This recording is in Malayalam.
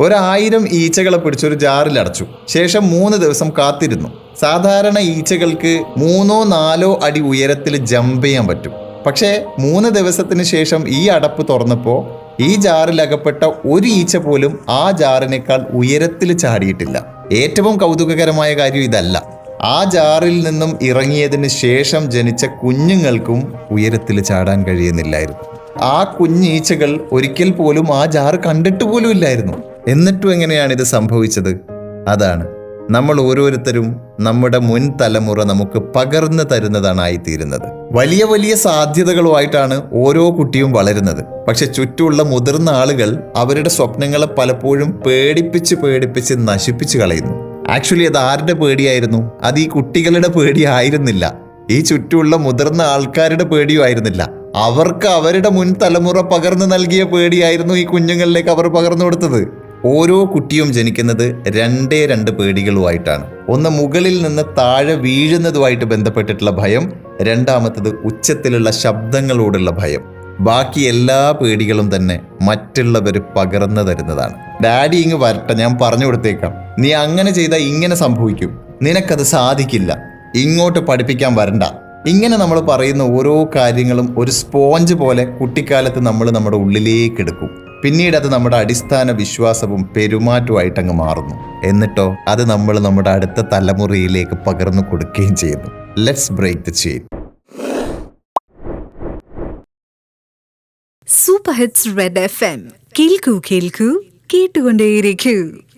1,000 ഈച്ചകളെ പിടിച്ചൊരു ജാറിൽ അടച്ചു. ശേഷം 3 ദിവസം കാത്തിരുന്നു. സാധാരണ ഈച്ചകൾക്ക് 3-4 അടി ഉയരത്തിൽ ജമ്പ് ചെയ്യാൻ പറ്റും. പക്ഷേ 3 ദിവസത്തിന് ശേഷം ഈ അടപ്പ് തുറന്നപ്പോൾ ഈ ജാറിൽ അകപ്പെട്ട ഒരു ഈച്ച പോലും ആ ജാറിനേക്കാൾ ഉയരത്തിൽ ചാടിയിട്ടില്ല. ഏറ്റവും കൗതുകകരമായ കാര്യം ഇതല്ല, ആ ജാറിൽ നിന്നും ഇറങ്ങിയതിന് ശേഷം ജനിച്ച കുഞ്ഞുങ്ങൾക്കും ഉയരത്തിൽ ചാടാൻ കഴിയുന്നില്ലായിരുന്നു. ആ കുഞ്ഞീച്ചകൾ ഒരിക്കൽ പോലും ആ ജാറ് കണ്ടിട്ട് പോലും ഇല്ലായിരുന്നു. എന്നിട്ടും എങ്ങനെയാണ് ഇത് സംഭവിച്ചത്? അതാണ്, നമ്മൾ ഓരോരുത്തരും നമ്മുടെ മുൻ തലമുറ നമുക്ക് പകർന്നു തരുന്നതാണ് ആയിത്തീരുന്നത്. വലിയ വലിയ സാധ്യതകളുമായിട്ടാണ് ഓരോ കുട്ടിയും വളരുന്നത്. പക്ഷെ ചുറ്റുമുള്ള മുതിർന്ന ആളുകൾ അവരുടെ സ്വപ്നങ്ങളെ പലപ്പോഴും പേടിപ്പിച്ച് നശിപ്പിച്ചു കളയുന്നു. ആക്ച്വലി അത് ആരുടെ പേടിയായിരുന്നു? അത് ഈ കുട്ടികളുടെ പേടിയായിരുന്നില്ല, ഈ ചുറ്റുമുള്ള മുതിർന്ന ആൾക്കാരുടെ പേടിയും ആയിരുന്നില്ല. അവർക്ക് അവരുടെ മുൻ തലമുറ പകർന്നു നൽകിയ പേടിയായിരുന്നു ഈ കുഞ്ഞുങ്ങളിലേക്ക് അവർ പകർന്നു കൊടുത്തത്. ഓരോ കുട്ടിയും ജനിക്കുന്നത് 2 പേടികളുമായിട്ടാണ്. ഒന്ന് മുകളിൽ നിന്ന് താഴെ വീഴുന്നതുമായിട്ട് ബന്ധപ്പെട്ടിട്ടുള്ള ഭയം, രണ്ടാമത്തത് ഉച്ചത്തിലുള്ള ശബ്ദങ്ങളോടുള്ള ഭയം. ബാക്കി എല്ലാ പേടികളും തന്നെ മറ്റുള്ളവർ പകർന്നു തരുന്നതാണ്. ഡാഡി ഇങ്ങ് വരട്ടെ, ഞാൻ പറഞ്ഞു കൊടുത്തേക്കാം, നീ അങ്ങനെ ചെയ്താൽ ഇങ്ങനെ സംഭവിക്കും, നിനക്കത് സാധിക്കില്ല, ഇങ്ങോട്ട് പഠിപ്പിക്കാൻ വരണ്ട. ഇങ്ങനെ നമ്മൾ പറയുന്ന ഓരോ കാര്യങ്ങളും ഒരു സ്പോഞ്ച് പോലെ കുട്ടിക്കാലത്ത് നമ്മൾ നമ്മുടെ ഉള്ളിലേക്ക് എടുക്കും. പിന്നീട് അത് നമ്മുടെ അടിസ്ഥാന വിശ്വാസവും പെരുമാറ്റവുമായിട്ട് അങ്ങ് മാറുന്നു. എന്നിട്ടോ അത് നമ്മൾ നമ്മുടെ അടുത്ത തലമുറയിലേക്ക് പകർന്നു കൊടുക്കുകയും ചെയ്യുന്നു. Let's break the chain. Super hits red FM. കേൾക്കൂ കേട്ടുകൊണ്ടേയിരിക്കൂ.